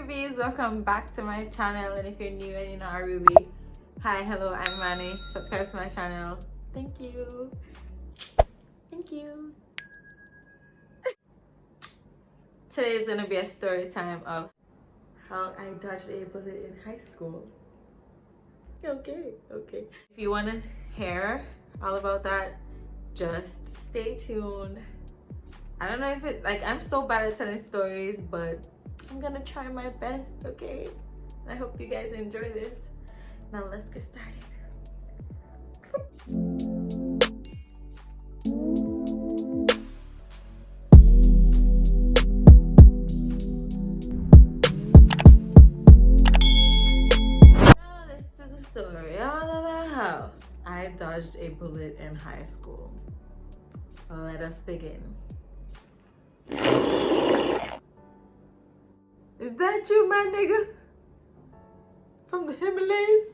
rubies, welcome back to my channel. And if you're new and you're not a ruby, hi, hello, I'm Manny. Subscribe to my channel. Thank you. Today is gonna be a story time of how I dodged a bullet in high school. Okay. If you want to hear all about that, just stay tuned. I don't know if it's like I'm so bad at telling stories, but I'm gonna try my best, okay? I hope you guys enjoy this. Now let's get started. Now this is a story all about how I dodged a bullet in high school. Let us begin. Is that you, my nigga? From the Himalayas?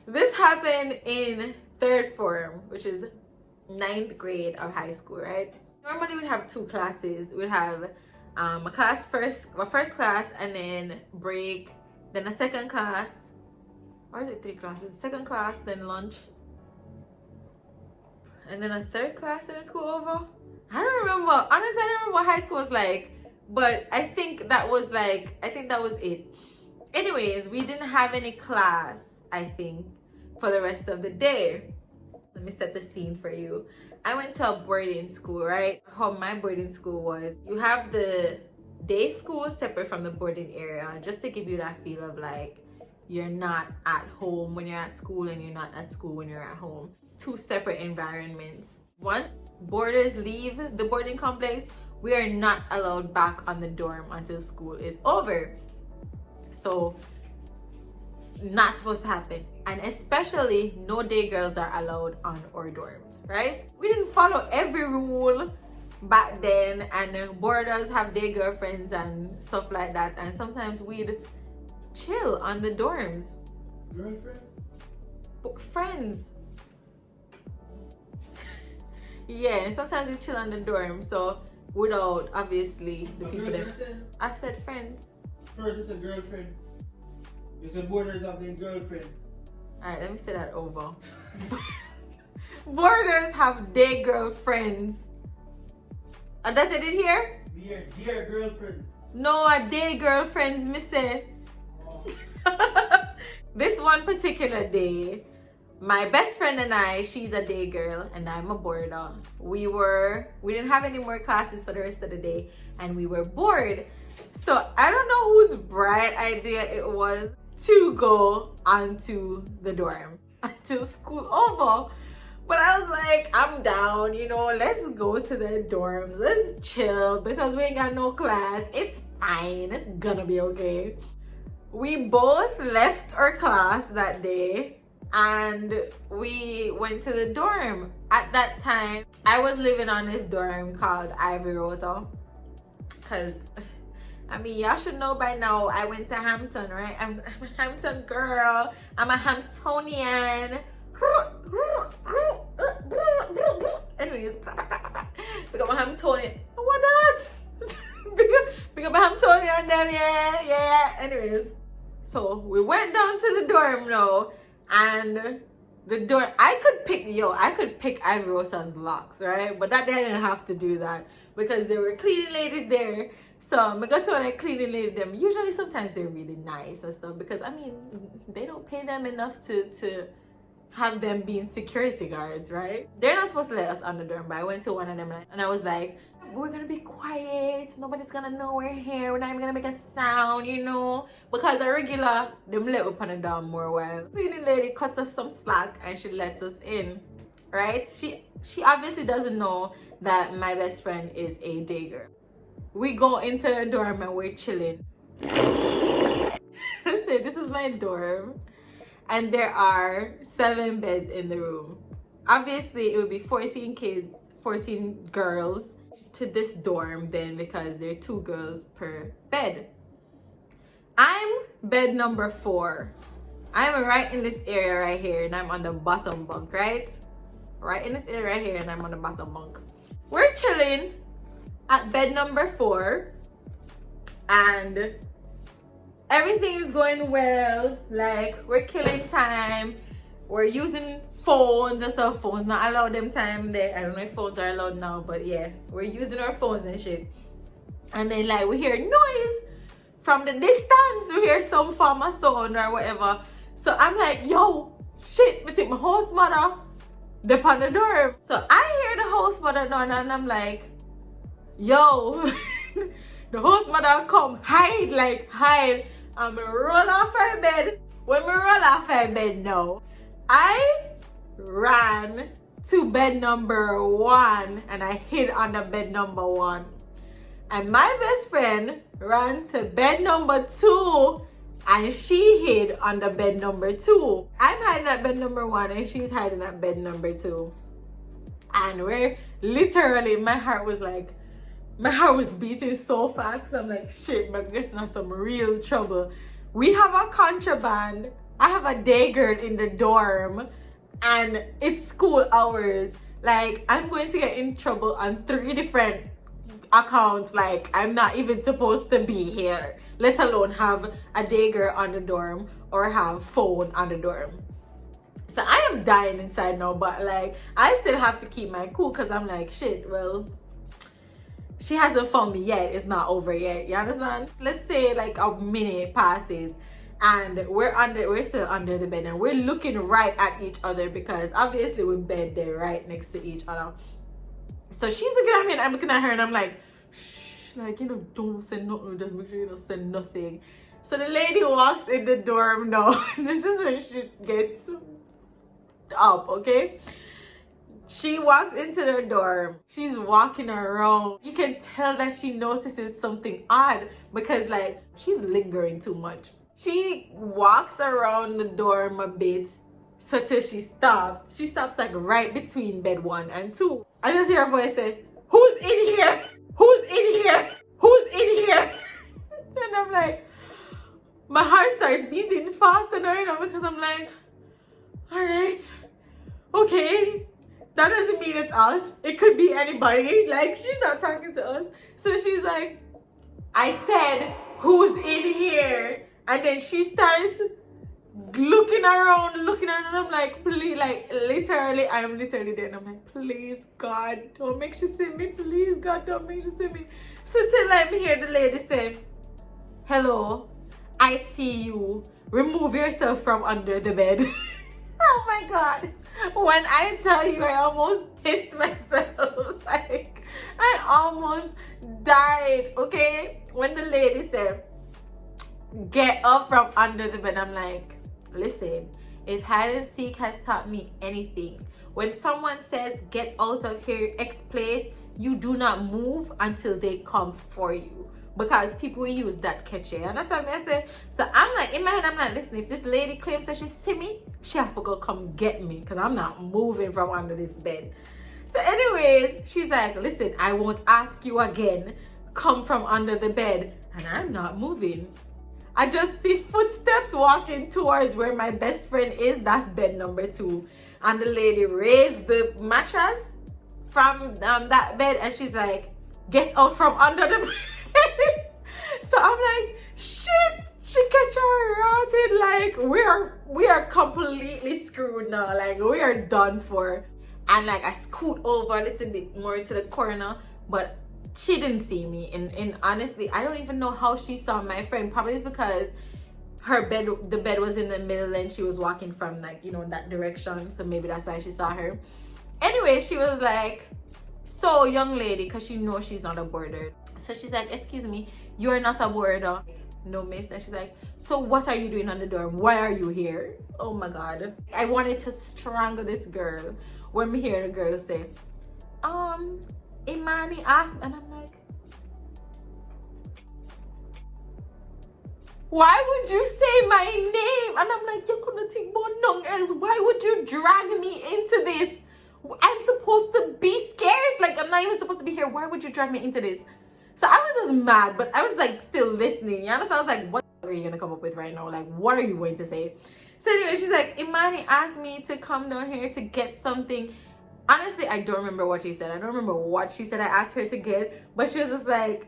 This happened in third form, which is 9th grade of high school, right? Normally we'd have two classes. We'd have a first class, and then break, then a second class, or is it 3 classes? Second class, then lunch, and then a third class and then school over. I don't remember. Honestly, I don't remember what high school was like, but I think that was it. Anyways, we didn't have any class, I think, for the rest of the day. Let me set the scene for you. I went to a boarding school, right? How my boarding school was, you have the day school separate from the boarding area, just to give you that feel of like you're not at home when you're at school and you're not at school when you're at home. Two separate environments. Once boarders leave the boarding complex, we are not allowed back on the dorm until school is over. So not supposed to happen. And especially no day girls are allowed on our dorms, right? We didn't follow every rule back then, and boarders have day girlfriends and stuff like that, and sometimes we'd chill on the dorms. Girlfriend? Friends. Yeah, and sometimes we chill on the dorm, so without obviously the people that I said friends. First it's a girlfriend. You said boarders have their girlfriend. Alright, let me say that over. Boarders have day girlfriends. And that's it here? Dear girlfriends. No, a day girlfriends, me say. Oh. This one particular day, my best friend and I, she's a day girl and I'm a boarder. We didn't have any more classes for the rest of the day and we were bored. So I don't know whose bright idea it was to go onto the dorm until school over. But I was like, I'm down, let's go to the dorms. Let's chill because we ain't got no class. It's fine. It's gonna be okay. We both left our class that day and we went to the dorm. At that time, I was living on this dorm called Ivy Rota. Because, y'all should know by now, I went to Hampton, right? I'm a Hampton girl. I'm a Hamptonian. Anyways, become a Hamptonian. What that? Become a Hamptonian and then, yeah. Anyways, so we went down to the dorm now. And the door, I could pick Ivy Rosa's locks, right? But that day I didn't have to do that because there were cleaning ladies there. So I got to like cleaning lady them. Usually sometimes they're really nice and stuff because they don't pay them enough to have them being security guards, right? They're not supposed to let us on the dorm, but I went to one of them and I was like, we're gonna be quiet, nobody's gonna know we're here, we're not even gonna make a sound, because a regular, them let up on the dorm more well. Cleaning lady cuts us some slack and she lets us in, right? She obviously doesn't know that my best friend is a day girl. We go into the dorm and we're chilling. This is my dorm and there are 7 beds in the room. Obviously it would be 14 kids, 14 girls to this dorm then because there are 2 girls per bed. I'm bed number 4. I'm right in this area right here and I'm on the bottom bunk, right? Right in this area right here and I'm on the bottom bunk. We're chilling at bed number 4 and everything is going well. Like, we're killing time. We're using phones and stuff. Phones not allowed them time there. I don't know if phones are allowed now, but yeah, we're using our phones and shit. And then like we hear noise from the distance. We hear some form of sound or whatever. So I'm like, yo, shit, I think my host mother dip on the door. So I hear the host mother door and I'm like, yo, the host mother come hide, like hide. I'm gonna roll off her bed. When we roll off her bed now, I ran to bed number 1 and I hid under bed number 1. And my best friend ran to bed number 2 and she hid under bed number 2. I'm hiding at bed number 1 and she's hiding at bed number 2. And we're literally, my heart was beating so fast. So I'm like, shit, I'm getting in some real trouble. We have a contraband. I have a day girl in the dorm and it's school hours. Like, I'm going to get in trouble on 3 different accounts. Like, I'm not even supposed to be here, let alone have a day girl on the dorm or have phone on the dorm. So I am dying inside now, but like, I still have to keep my cool because I'm like, shit, well, she hasn't found me yet. It's not over yet. You understand? Let's say like a minute passes and we're still under the bed and we're looking right at each other because obviously we're bed there right next to each other. So she's looking at me and I'm looking at her and I'm like, shh, like, you know, don't say nothing. Just make sure you don't say nothing. So the lady walks in the dorm now. This is when she gets up, okay? She walks into their dorm. She's walking around. You can tell that she notices something odd because like she's lingering too much. She walks around the dorm a bit so till she stops. She stops like right between bed 1 and 2. I just hear her voice say, who's in here? Who's in here? Who's in here? And I'm like, my heart starts beating faster now, you know, because I'm like, all right, okay. That doesn't mean it's us. It could be anybody. Like, she's not talking to us. So she's like, I said, who's in here? And then she starts looking around. And I'm like, please, like, literally, I'm literally there. And I'm like, please, God, don't make she see me. Please, God, don't make she see me. So till I hear the lady say, hello, I see you. Remove yourself from under the bed. Oh my God. When I tell you, I almost pissed myself. Like, I almost died, okay? When the lady said, get up from under the bed, I'm like, listen, if hide and seek has taught me anything, when someone says, get out of here, X place, you do not move until they come for you. Because people use that catch you. And that's what I said. So I'm like, in my head, I'm like, listen, if this lady claims that she see me, she have to go come get me. Because I'm not moving from under this bed. So anyways, she's like, listen, I won't ask you again. Come from under the bed. And I'm not moving. I just see footsteps walking towards where my best friend is. That's bed number 2. And the lady raised the mattress from that bed. And she's like, get out from under the bed. So I'm like, shit, she catch her rotted. Like, we are completely screwed now. Like, we are done for. And like, I scoot over a little bit more to the corner, but she didn't see me. And honestly, I don't even know how she saw my friend. Probably it's because the bed was in the middle and she was walking from like, you know, that direction. So maybe that's why she saw her. Anyway, she was like, so young lady, because she knows she's not a boarder. So she's like, excuse me, you are not a boarder. No, miss. And she's like, so what are you doing on the dorm? Why are you here? Oh my God. I wanted to strangle this girl when we hear the girl say, Imani asked, and I'm like, why would you say my name? And I'm like, you couldn't think about nothing else. Why would you drag me into this? I'm supposed to be scared. Like, I'm not even supposed to be here. Why would you drag me into this? So I was just mad, but I was like still listening. You understand? I was like, what are you gonna come up with right now? Like, what are you going to say? So anyway, she's like, Imani asked me to come down here to get something. Honestly, I don't remember what she said. I don't remember what she said I asked her to get, but she was just like,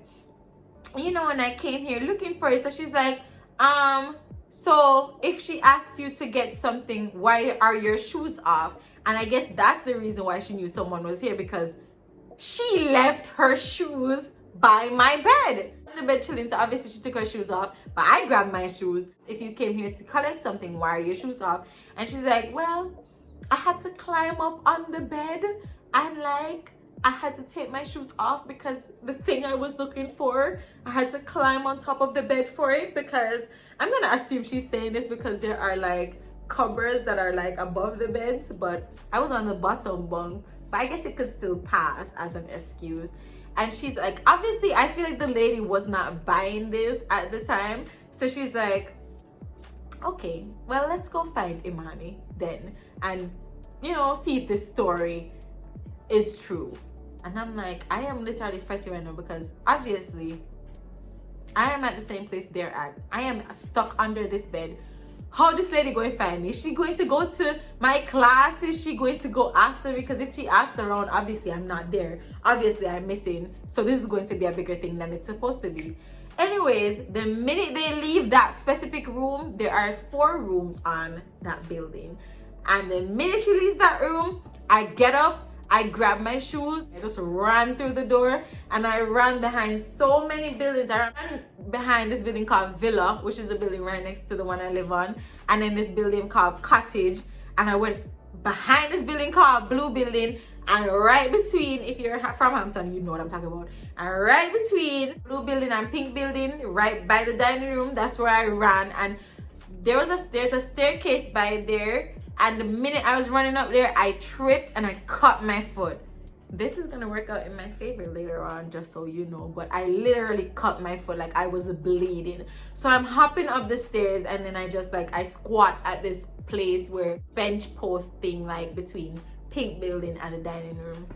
you know, when I came here looking for it. So she's like, so if she asked you to get something, why are your shoes off? And I guess that's the reason why she knew someone was here, because she left her shoes by my bed. On the bed chilling, so obviously she took her shoes off, but I grabbed my shoes. If you came here to collect something, why are your shoes off? And she's like, well, I had to climb up on the bed, and like I had to take my shoes off because the thing I was looking for, I had to climb on top of the bed for it, because I'm gonna assume she's saying this because there are like cupboards that are like above the beds, but I was on the bottom bunk, but I guess it could still pass as an excuse. And she's like, obviously I feel like the lady was not buying this at the time, so she's like, okay, well, let's go find Imani then and, you know, see if this story is true. And I'm like, I am literally fighting right now because obviously I am at the same place they're at. I am stuck under this bed. How this lady going to find me? Is she going to go to my class? Is she going to go ask her? Because if she asks around, obviously I'm not there. Obviously I'm missing. So this is going to be a bigger thing than it's supposed to be. Anyways, the minute they leave that specific room, there are 4 rooms on that building. And the minute she leaves that room, I get up, I grab my shoes, I just ran through the door, and I ran behind so many buildings. I ran behind this building called Villa, which is the building right next to the one I live on, and then this building called Cottage, and I went behind this building called Blue Building, and right between, if you're from Hampton, you know what I'm talking about, and right between Blue Building and Pink Building, right by the dining room, that's where I ran. And there's a staircase by there, and the minute I was running up there, I tripped and I cut my foot. This is gonna work out in my favor later on, just so you know, but I literally cut my foot, like I was bleeding. So I'm hopping up the stairs, and then I squat at this place where bench post thing, like between Pink Building and the dining room.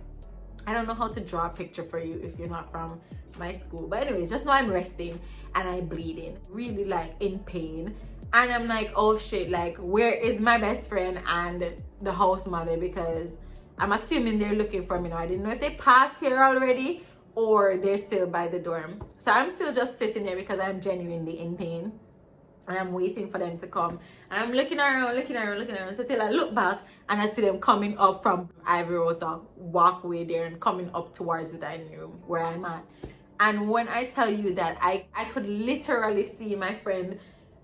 I don't know how to draw a picture for you if you're not from my school, but anyways, just know I'm resting and I'm bleeding, really like in pain. And I'm like, oh shit, like where is my best friend and the house mother? Because I'm assuming they're looking for me now. I didn't know if they passed here already or they're still by the dorm. So I'm still just sitting there because I'm genuinely in pain, and I'm waiting for them to come. And I'm looking around. So till I look back and I see them coming up from Ivory Water walkway there and coming up towards the dining room where I'm at. And when I tell you that I could literally see my friend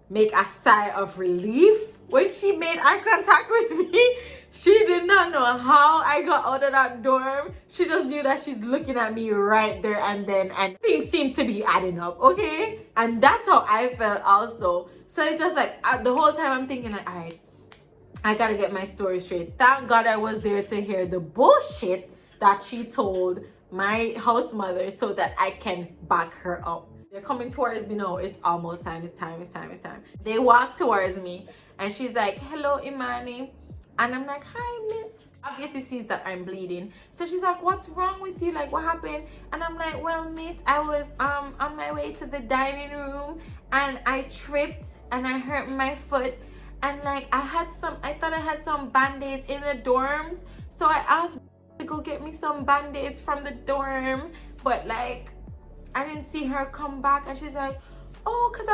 make a sigh of relief when she made eye contact with me. She did not know how I got out of that dorm. She just knew that she's looking at me right there and then, and things seem to be adding up, okay? And that's how I felt also. So it's just like, the whole time I'm thinking like, all right, I gotta get my story straight. Thank God I was there to hear the bullshit that she told my house mother so that I can back her up. They're coming towards me now. It's almost time. It's time. They walk towards me and she's like, hello, Imani. And I'm like, hi, miss. Obviously sees that I'm bleeding. So she's like, what's wrong with you? Like, what happened? And I'm like, well, miss, I was on my way to the dining room and I tripped and I hurt my foot. And like, I thought I had some band-aids in the dorms. So I asked to go get me some band-aids from the dorm. But like, I didn't see her come back. And she's like, oh, because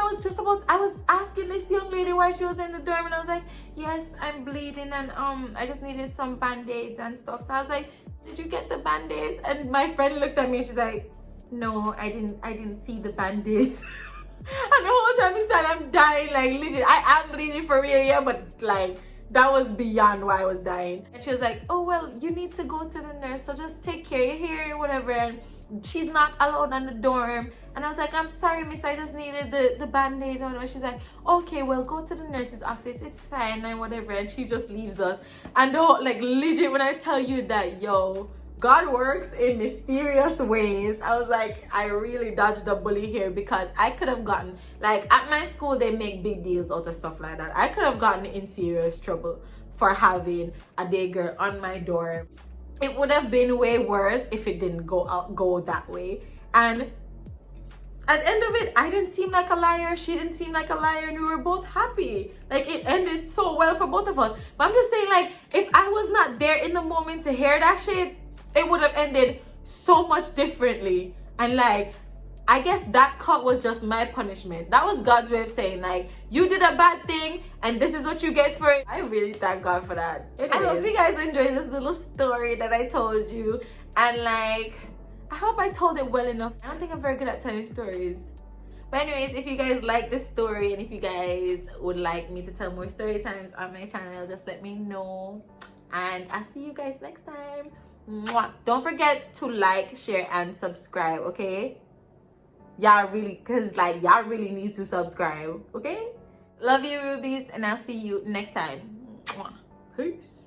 I was asking this young lady why she was in the dorm, and I was like, yes, I'm bleeding and I just needed some band-aids and stuff. So I was like, did you get the band-aids? And my friend looked at me and she's like, no, I didn't see the band-aids. And the whole time inside I'm dying, like legit, I am bleeding for real, yeah, but like that was beyond why I was dying. And she was like, oh well, you need to go to the nurse, so just take care, you're here, whatever, and she's not allowed on the dorm. And I was like, I'm sorry, miss, I just needed the band-aid. And she's like, okay, well, go to the nurse's office, it's fine and whatever. And she just leaves us. And the whole, like legit, when I tell you that, yo, God works in mysterious ways, I was like, I really dodged a bullet here, because I could have gotten, like at my school they make big deals out of stuff like that. I could have gotten in serious trouble for having a day girl on my dorm. It would have been way worse if it didn't go that way. And at the end of it, I didn't seem like a liar, she didn't seem like a liar, and we were both happy. Like, it ended so well for both of us. But I'm just saying, like, if I was not there in the moment to hear that shit, it would have ended so much differently. And like, I guess that cut was just my punishment. That was God's way of saying, like, you did a bad thing and this is what you get for it. I really thank God for that. Anyways, I hope you guys enjoyed this little story that I told you. And like, I hope I told it well enough. I don't think I'm very good at telling stories. But anyways, if you guys like this story and if you guys would like me to tell more story times on my channel, just let me know. And I'll see you guys next time. Mwah. Don't forget to like, share, and subscribe, okay? Y'all really need to subscribe, okay? Love you, rubies, and I'll see you next time. Mwah. Peace.